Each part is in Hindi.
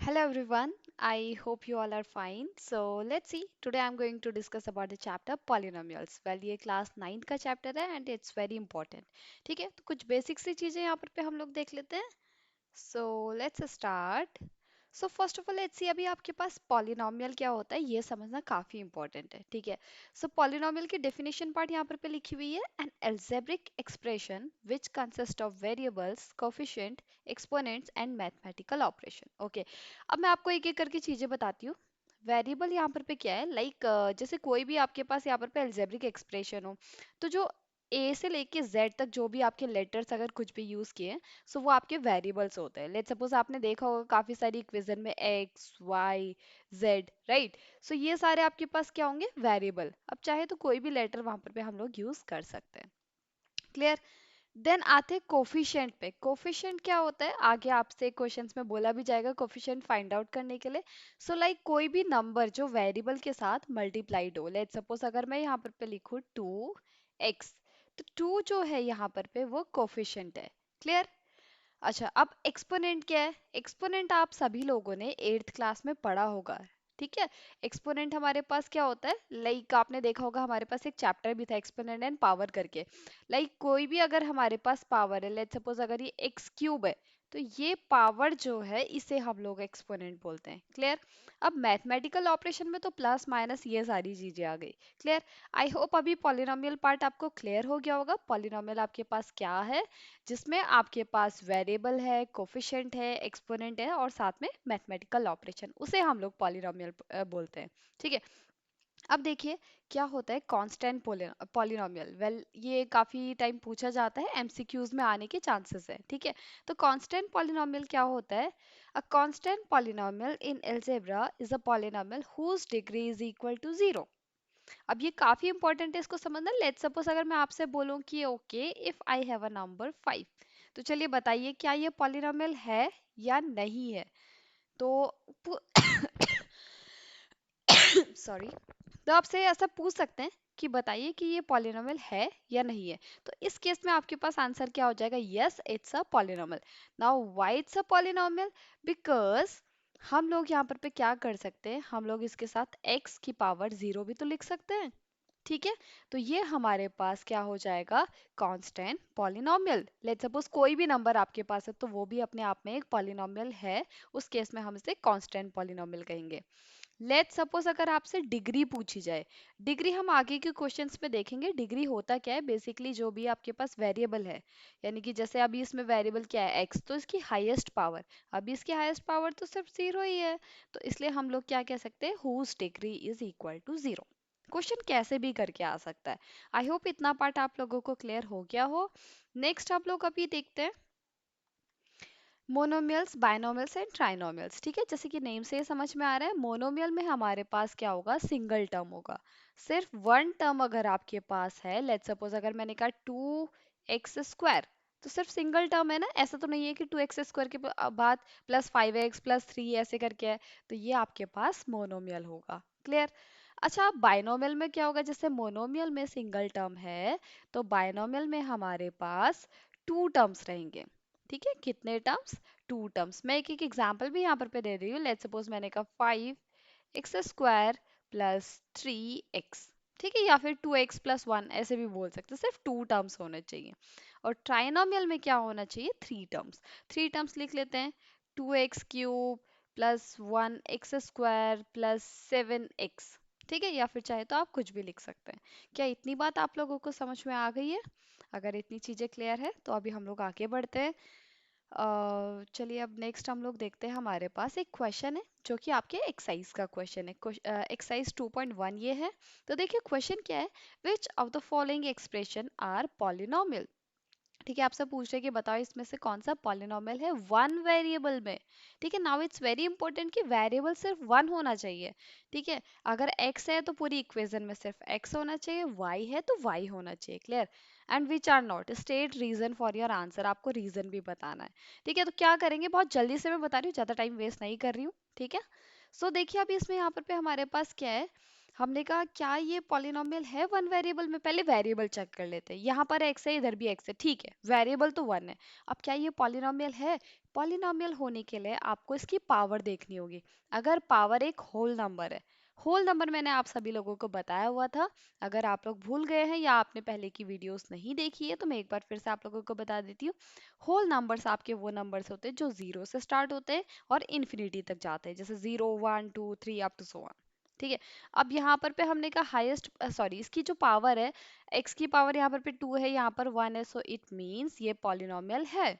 Hello everyone, I hope you all are fine. So let's see, today I'm going to discuss about the chapter polynomials. Well, ये क्लास 9 का चैप्टर है एंड इट्स वेरी इंपॉर्टेंट. ठीक है, तो कुछ बेसिक सी चीज़ें यहाँ पर हम लोग देख लेते हैं. So let's start. So first of all let's see अभी आपके पास पॉलिनोमियल क्या होता है ये समझना काफी इंपॉर्टेंट है. ठीक है, सो पॉलिनोमियल की डेफिनेशन पार्ट यहाँ पर पे लिखी हुई है. An algebraic expression which consist of variables coefficient exponents and mathematical operation. Okay, अब मैं आपको एक एक करके चीजें बताती हूँ. वेरिएबल यहाँ पर पे क्या है, जैसे कोई भी आपके पास यहाँ पर पे एल्जेब्रिक एक्सप्रेशन हो, तो जो ए से लेके जेड तक जो भी आपके लेटर्स अगर कुछ भी यूज किए हैं, सो वो आपके वेरिएबल्स होते हैं. लेट्स सपोज आपने देखा होगा काफी सारी इक्वेशन में एक्स वाई जेड, राइट. सो ये सारे आपके पास क्या होंगे, वेरिएबल. अब चाहे तो कोई भी लेटर वहां पर पे हम लोग यूज कर सकते हैं. क्लियर. देन आते हैं कोफिशिएंट पे. कोफिशिएंट क्या होता है, आगे आपसे क्वेश्चंस में बोला भी जाएगा कोफिशिएंट फाइंड आउट करने के लिए. सो कोई भी नंबर जो वेरिएबल के साथ मल्टीप्लाइड हो. लेट्स सपोज अगर मैं यहाँ पर पे लिखूँ 2x, तो 2 जो है यहाँ पर पे वो कोफिशिएंट है. क्लियर. अच्छा, अब एक्सपोनेंट क्या है. एक्सपोनेंट आप सभी लोगों ने 8th क्लास में पढ़ा होगा. ठीक है, एक्सपोनेंट हमारे पास क्या होता है, आपने देखा होगा हमारे पास एक चैप्टर भी था एक्सपोनेंट एंड पावर करके. कोई भी अगर हमारे पास पावर है, लेट्स सपोज अगर ये एक्स क्यूब है, तो ये पावर जो है इसे हम लोग एक्सपोनेंट बोलते हैं. क्लियर. अब मैथमेटिकल ऑपरेशन में तो प्लस माइनस ये सारी चीजें आ गई. क्लियर. आई होप अभी पॉलिनोमियल पार्ट आपको क्लियर हो गया होगा. पॉलिनोमियल आपके पास क्या है, जिसमें आपके पास वेरिएबल है, कोफिशिएंट है, एक्सपोनेंट है और साथ में मैथमेटिकल ऑपरेशन, उसे हम लोग पॉलिनोमियल बोलते हैं. ठीक है. अब देखिए क्या होता है कांस्टेंट पॉलिनोमियल. वेल, ये काफी टाइम पूछा जाता है, एमसीक्यूज में आने के चांसेस है. ठीक है, तो कांस्टेंट पॉलिनोमियल क्या होता है. A constant polynomial in algebra is a polynomial whose degree is equal to 0. अब ये काफी इंपॉर्टेंट है इसको समझना. लेट्स सपोज अगर मैं आपसे बोलूं कि okay if I have a number 5, तो चलिए बताइए क्या ये पॉलिनोमियल है या नहीं है. तो सॉरी, तो आपसे ऐसा पूछ सकते हैं कि बताइए कि ये पॉलिनोमियल है या नहीं है. तो इस केस में आपके पास आंसर क्या हो जाएगा, yes it's a polynomial. Now why it's a polynomial, because हम लोग यहाँ पर पे क्या कर सकते हैं, हम लोग इसके साथ x की पावर 0 भी तो लिख सकते हैं. ठीक है, तो ये हमारे पास क्या हो जाएगा, कांस्टेंट पॉलिनोमियल. लेट्स सपोज कोई भी नंबर आपके पास है तो वो भी अपने आप में एक पॉलिनोमियल है. उस केस में हम इसे कांस्टेंट पॉलिनोमियल कहेंगे. लेट्स सपोज अगर आपसे डिग्री पूछी जाए, डिग्री हम आगे के क्वेश्चंस में देखेंगे. डिग्री होता क्या है, बेसिकली जो भी आपके पास वेरिएबल है, यानी कि जैसे अभी इसमें वेरिएबल क्या है एक्स, तो इसकी हाईएस्ट पावर, अभी इसकी हाईएस्ट पावर तो सिर्फ 0 ही है. तो इसलिए हम लोग क्या कह सकते हैं, whose degree is equal to 0. Question कैसे भी करके आ सकता है. आई होप इतना पार्ट आप लोगों को क्लियर हो गया हो. नेक्स्ट आप लोग अभी देखते हैं मोनोमियल्स, बाइनोमियल्स एंड ट्राइनोमियल्स. ठीक है, जैसे कि नेम से ये समझ में आ रहा है, मोनोमियल में हमारे पास क्या होगा, सिंगल टर्म होगा. सिर्फ वन टर्म अगर आपके पास है, लेट्स सपोज अगर मैंने कहा 2x स्क्वायर, तो सिर्फ सिंगल टर्म है ना. ऐसा तो नहीं है कि 2x स्क्वायर के बाद +5x +3 ऐसे करके है. तो ये आपके पास मोनोमियल होगा. क्लियर. अच्छा, अब बाइनोमियल में क्या होगा, जैसे मोनोमियल में सिंगल टर्म है, तो बाइनोमियल में हमारे पास टू टर्म्स रहेंगे. ठीक है, कितने टर्म्स, टू टर्म्स. मैं एक एक एग्जांपल भी यहाँ पर पे दे रही हूँ. लेट्स सपोज मैंने कहा 5x स्क्वायर +3x. ठीक है, या फिर 2x +1 ऐसे भी बोल सकते हैं. सिर्फ टू टर्म्स होने चाहिए. और ट्राइनोमियल में क्या होना चाहिए, थ्री टर्म्स. थ्री टर्म्स लिख लेते हैं. 2x³ +1x² +7x. ठीक है, या फिर चाहे तो आप कुछ भी लिख सकते हैं. क्या इतनी बात आप लोगों को समझ में आ गई है. अगर इतनी चीजें क्लियर है तो अभी हम लोग आगे बढ़ते हैं. चलिए अब नेक्स्ट हम लोग देखते हैं. हमारे पास एक क्वेश्चन है जो कि आपके एक्सरसाइज का क्वेश्चन है. एक्सरसाइज 2.1 ये है. तो देखिए क्वेश्चन क्या है, which of the following expression are polynomial. ठीक है, आपसे पूछ रहे हैं कि बताओ इसमें से कौन सा पॉलिनोमियल है वन वेरिएबल में. ठीक है, नाउ इट्स वेरी इंपॉर्टेंट कि वेरिएबल सिर्फ वन होना चाहिए. ठीक है, अगर x है तो पूरी इक्वेशन में सिर्फ x होना चाहिए, y है तो y होना चाहिए. Clear. And which are not, state reason for your answer. आपको रीजन भी बताना है. ठीक है, तो क्या करेंगे, बहुत जल्दी से मैं बता रही हूँ, ज्यादा टाइम वेस्ट नहीं कर रही हूँ. ठीक है, सो देखिए अभी इसमें यहाँ पर पे हमारे पास क्या है, हमने कहा क्या ये पॉलिनोमियल है वन वेरिएबल में, पहले वेरिएबल चेक कर लेते हैं। यहाँ पर एक्स है, इधर भी एक्स है, ठीक है, वेरिएबल तो वन है। अब क्या ये पॉलिनोमियल है? पॉलिनोमियल होने के लिए आपको इसकी पावर देखनी होगी। अगर पावर एक होल नंबर है, होल नंबर मैंने आप सभी लोगों को बताया हुआ था। अगर आप लोग भूल गए हैं या आपने पहले की वीडियोस नहीं देखी है तो मैं एक बार फिर से आप लोगों को बता देती हूँ। होल नंबर्स आपके वो नंबर्स होते हैं जो जीरो से स्टार्ट होते हैं और इन्फिनिटी तक जाते हैं, जैसे 0 1 2 3 अप टू सो ऑन। ठीक है। अब यहाँ पर पे हमने कहा हाईएस्ट, सॉरी, इसकी जो पावर है, एक्स की पावर यहाँ पर पे 2 है, यहाँ पर 1 है, सो इट मीन्स ये पॉलिनोमियल है।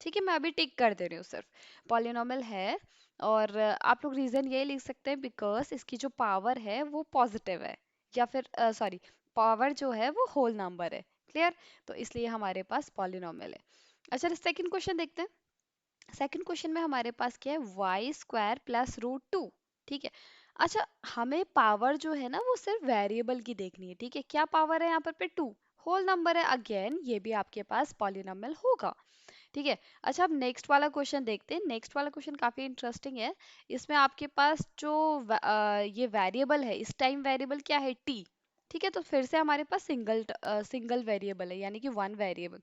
ठीक है, मैं अभी टिक कर दे रही हूँ सिर्फ, पॉलिनोमियल है। और आप लोग रीजन ये लिख सकते हैं बिकॉज इसकी जो पावर है वो पॉजिटिव है, या फिर सॉरी, पावर जो है वो होल नंबर है। क्लियर? तो इसलिए हमारे पास पॉलिनोमियल है। अच्छा, सेकंड क्वेश्चन देखते हैं। सेकंड क्वेश्चन में हमारे पास क्या है, Y square plus root two. ठीक है। अच्छा, हमें पावर जो है ना वो सिर्फ वेरिएबल की देखनी है। ठीक है, क्या पावर है यहाँ पर पे, टू, होल नंबर है, अगेन ये भी आपके पास पॉलिनोमियल होगा। ठीक है। अच्छा, अब नेक्स्ट वाला क्वेश्चन देखते हैं। नेक्स्ट वाला क्वेश्चन काफी इंटरेस्टिंग है। इसमें आपके पास जो ये वेरिएबल है, इस टाइम वेरिएबल क्या है, टी। ठीक है, तो फिर से हमारे पास सिंगल वेरिएबल है, यानी कि वन वेरिएबल।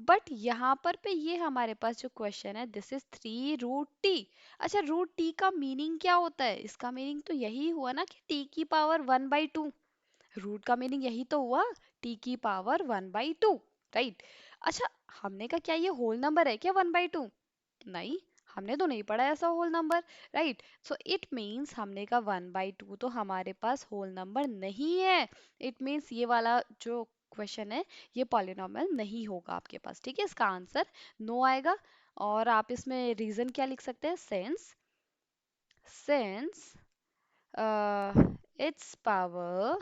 बट यहाँ पर पे ये हमारे पास जो क्वेश्चन है, दिस इज 3 रूट टी। अच्छा, रूट टी का मीनिंग क्या होता है? इसका मीनिंग तो यही हुआ ना कि टी की पावर 1/2। रूट का मीनिंग यही तो हुआ, टी की पावर 1/2, राइट? अच्छा, हमने कहा क्या ये होल नंबर है क्या 1/2? नहीं, हमने तो नहीं पढ़ा ऐसा whole number, right? So it means हमने कहा 1/2 तो हमारे पास होल नंबर नहीं है। इट मीन्स ये वाला जो क्वेश्चन है ये पॉलिनोमियल नहीं होगा आपके पास। ठीक है, इसका आंसर नो आएगा। और आप इसमें रीजन क्या लिख सकते हैं, since it's power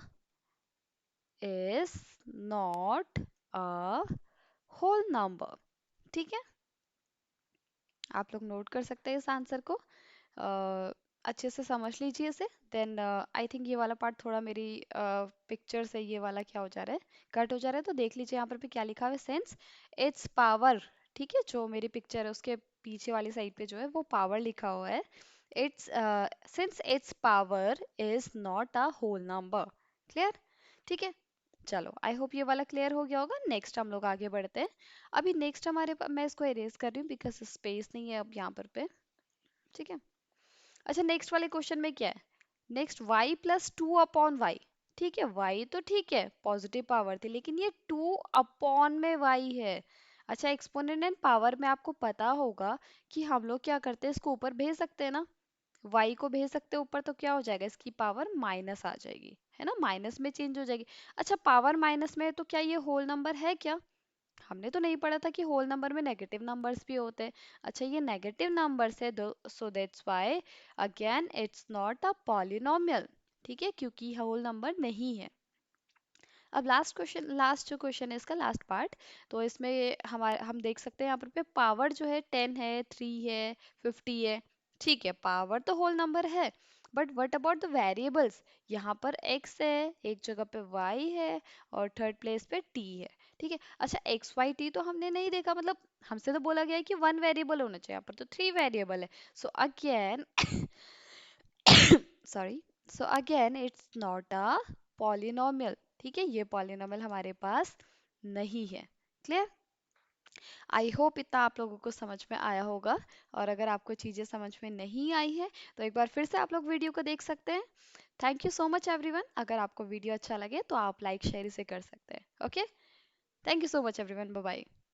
is not a whole number। ठीक है, आप लोग नोट कर सकते हैं इस आंसर को। अच्छे से समझ लीजिए इसे। देन आई थिंक ये वाला पार्ट थोड़ा मेरी पिक्चर से ये वाला क्या हो जा रहा है, कट हो जा रहा है, तो देख लीजिए यहाँ पर भी क्या लिखा हुआ है, सेंस इट्स पावर। ठीक है, जो मेरी पिक्चर है उसके पीछे वाली साइड पे जो है वो पावर लिखा हुआ है। It's since it's power is not a whole number. Clear? ठीक है, चलो, आई होप ये वाला क्लियर हो गया होगा। नेक्स्ट हम लोग आगे बढ़ते हैं। अभी नेक्स्ट हमारे पास, मैं इसको इरेज कर रही हूँ बिकॉज स्पेस नहीं है अब यहाँ पर पे। ठीक है। अच्छा, नेक्स्ट वाले क्वेश्चन में क्या है, नेक्स्ट y प्लस 2/y। ठीक है, y तो ठीक है, पॉजिटिव पावर थी, लेकिन ये 2 में y है। अच्छा, एक्सपोनेंट एंड पावर में आपको पता होगा कि हम लोग क्या करते हैं, इसको ऊपर भेज सकते हैं ना, y को भेज सकते हैं ऊपर, तो क्या हो जाएगा, इसकी पावर माइनस आ जाएगी, है ना, माइनस में चेंज हो जाएगी। अच्छा, पावर माइनस में है तो क्या ये होल नंबर है क्या? हमने तो नहीं पढ़ा था कि होल नंबर में नेगेटिव नंबर्स भी होते हैं। अच्छा, ये नेगेटिव नंबर्स है, so that's why again it's not a polynomial. ठीक है, क्योंकि होल नंबर नहीं है। अब लास्ट क्वेश्चन, लास्ट जो क्वेश्चन है इसका लास्ट पार्ट, तो इसमें हमारे हम देख सकते हैं यहाँ पर पे पावर जो है 10 है, 3 है, 50 है। ठीक है, पावर तो होल नंबर है, but what about the variables? यहाँ पर x है, एक जगह पे y है, और थर्ड प्लेस पे t है। ठीक है। अच्छा, एक्स वाई टी तो हमने नहीं देखा, मतलब हमसे तो बोला गया है कि वन वेरिएबल होना चाहिए, यहाँ पर तो थ्री वेरिएबल है। So again sorry, so again it's not a polynomial. ठीक है, ये पॉलिनोमियल हमारे पास नहीं है। क्लियर? आई होप इतना आप लोगों को समझ में आया होगा। और अगर आपको चीज़ें समझ में नहीं आई है तो एक बार फिर से आप लोग वीडियो को देख सकते हैं। Thank you so much everyone. अगर आपको वीडियो अच्छा लगे तो आप लाइक शेयर इसे कर सकते हैं। Okay, thank you so much everyone, bye bye.